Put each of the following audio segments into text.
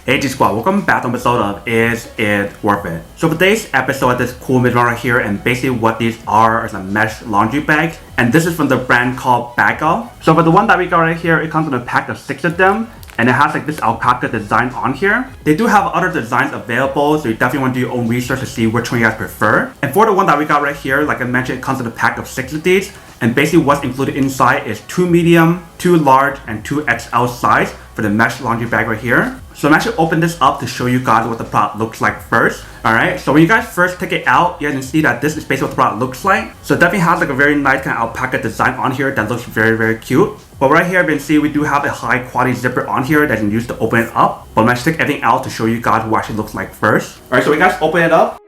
Hey G Squad, welcome back to an episode of Is It Worth It? So for today's episode, this cool mid-run right here, and basically what these are is a mesh laundry bag, and this is from the brand called BAGAIL. So for the one that we got right here, it comes in a pack of 6 of them, and it has like this alpaca design on here. They do have other designs available, so you definitely want to do your own research to see which one you guys prefer. And for the one that we got right here, like I mentioned, it comes in a pack of 6 of these, and basically what's included inside is 2 medium, 2 large, and 2 XL size for the mesh laundry bag right here. So I'm actually open this up to show you guys what the product looks like first. Alright, so when you guys first take it out, you guys can see that this is basically what the product looks like. So it definitely has like a very nice kind of alpaca design on here that looks very cute. But right here you can see we do have a high quality zipper on here that you can use to open it up. But I'm going to take everything out to show you guys what it actually looks like first. Alright, so we guys open it up.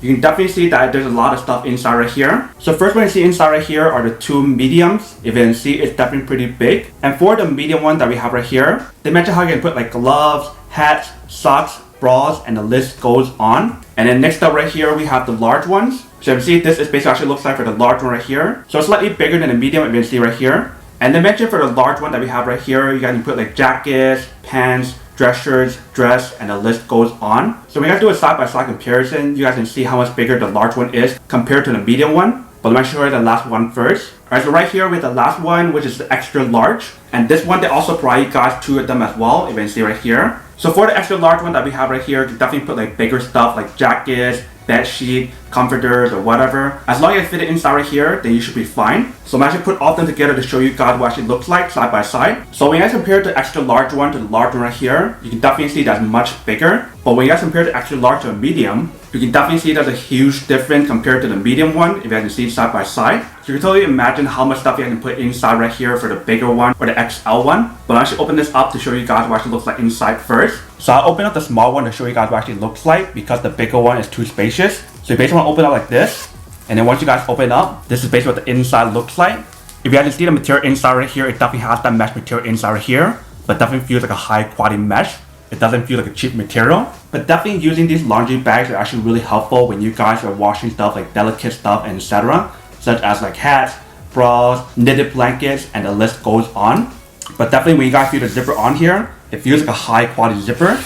You can definitely see that there's a lot of stuff inside right here. So first one you see inside right here are the 2 mediums. If you can see, it's definitely pretty big. And for the medium one that we have right here, they mention how you can put like gloves, hats, socks, bras, and the list goes on. And then next up right here, we have the large ones. So you can see this is basically actually looks like for the large one right here. So it's slightly bigger than the medium, if you can see right here. And they mention for the large one that we have right here, you guys can put like jackets, pants, dress shirts, dress, and the list goes on. So when you guys do a side-by-side comparison, you guys can see how much bigger the large one is compared to the medium one. But let me show you the last one first. Alright, so right here with the last one, which is the extra large. And this one, they also provide you guys 2 of them as well, if you can see right here. So for the extra large one that we have right here, you can definitely put like bigger stuff like jackets, bed sheet, comforters, or whatever. As long as you fit it inside right here, then you should be fine. So I'm actually put all of them together to show you guys what it actually looks like side by side. So when you guys compare the extra large one to the large one right here, you can definitely see that's much bigger. But when you guys compare the extra large to a medium, you can definitely see there's a huge difference compared to the medium one, if you guys can see side by side. So you can totally imagine how much stuff you can put inside right here for the bigger one or the XL one. But I'll actually open this up to show you guys what it actually looks like inside first. So I'll open up the small one to show you guys what it actually looks like because the bigger one is too spacious. So you basically want to open it up like this. And then once you guys open it up, this is basically what the inside looks like. If you guys can see the material inside right here, it definitely has that mesh material inside right here. But definitely feels like a high quality mesh. It doesn't feel like a cheap material. But definitely using these laundry bags are actually really helpful when you guys are washing stuff like delicate stuff and etc. Such as like hats, bras, knitted blankets, and the list goes on. But definitely when you guys feel the zipper on here, it feels like a high quality zipper.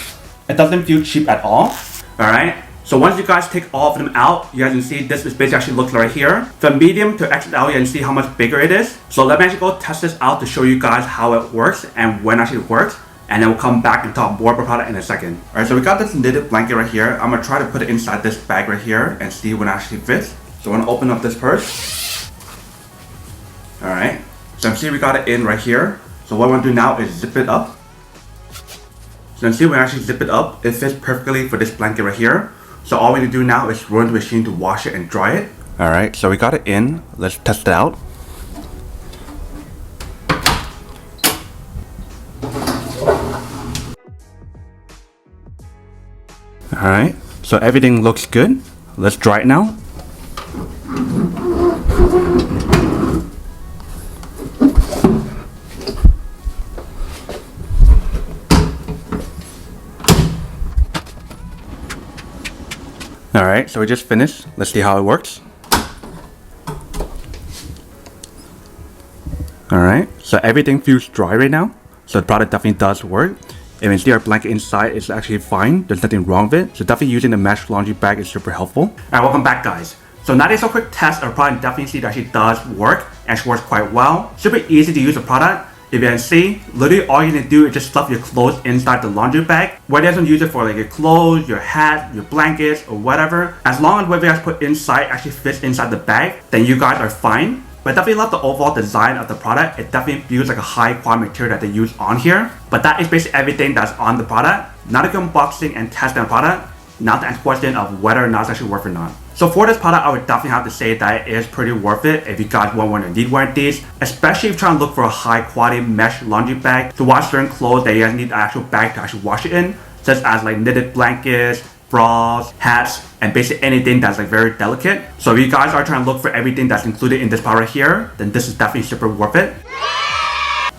It doesn't feel cheap at all. Alright. So once you guys take all of them out, you guys can see this is basically actually looks like right here. From medium to XL, you can see how much bigger it is. So let me actually go test this out to show you guys how it works and when it actually works. And then we'll come back and talk more about the product in a second. Alright, so we got this knitted blanket right here. I'm gonna try to put it inside this bag right here and see when it actually fits. So I'm gonna open up this purse. Alright, so you can see we got it in right here. So what I want to do now is zip it up. So you can see when I actually zip it up, it fits perfectly for this blanket right here. So all we need to do now is run the machine to wash it and dry it. Alright, so we got it in. Let's test it out. Alright, so everything looks good. Let's dry it now. Alright, so we just finished. Let's see how it works. Alright, so everything feels dry right now. So the product definitely does work. And you see our blanket inside is actually fine. There's nothing wrong with it. So definitely using the mesh laundry bag is super helpful. Alright, welcome back guys. So now there's a quick test of the product. Definitely see that it actually does work and it works quite well. Super easy to use the product. If you can see, literally all you need to do is just stuff your clothes inside the laundry bag. Whether you guys use it for like your clothes, your hat, your blankets, or whatever. As long as whatever you guys put inside actually fits inside the bag, then you guys are fine. But I definitely love the overall design of the product. It definitely feels like a high quality material that they use on here. But that is basically everything that's on the product. Now that you're unboxing and testing the product, now the next question of whether or not it's actually worth it or not. So for this product, I would definitely have to say that it is pretty worth it if you guys want one or need one of these. Especially if you're trying to look for a high quality mesh laundry bag to wash certain clothes that you guys need an actual bag to actually wash it in. Such as like knitted blankets, bras, hats, and basically anything that's like very delicate. So if you guys are trying to look for everything that's included in this product right here, then this is definitely super worth it.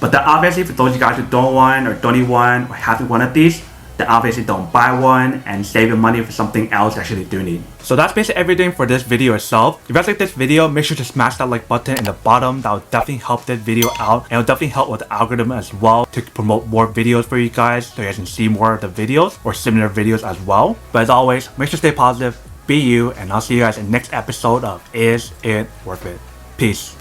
But then obviously for those of you guys who don't want or don't need one or haven't one of these, then obviously don't buy one and save your money for something else you actually do need. So that's basically everything for this video itself. If you guys like this video, make sure to smash that like button in the bottom. That will definitely help this video out, and it will definitely help with the algorithm as well to promote more videos for you guys so you guys can see more of the videos or similar videos as well. But as always, make sure to stay positive, be you, and I'll see you guys in the next episode of Is It Worth It? Peace.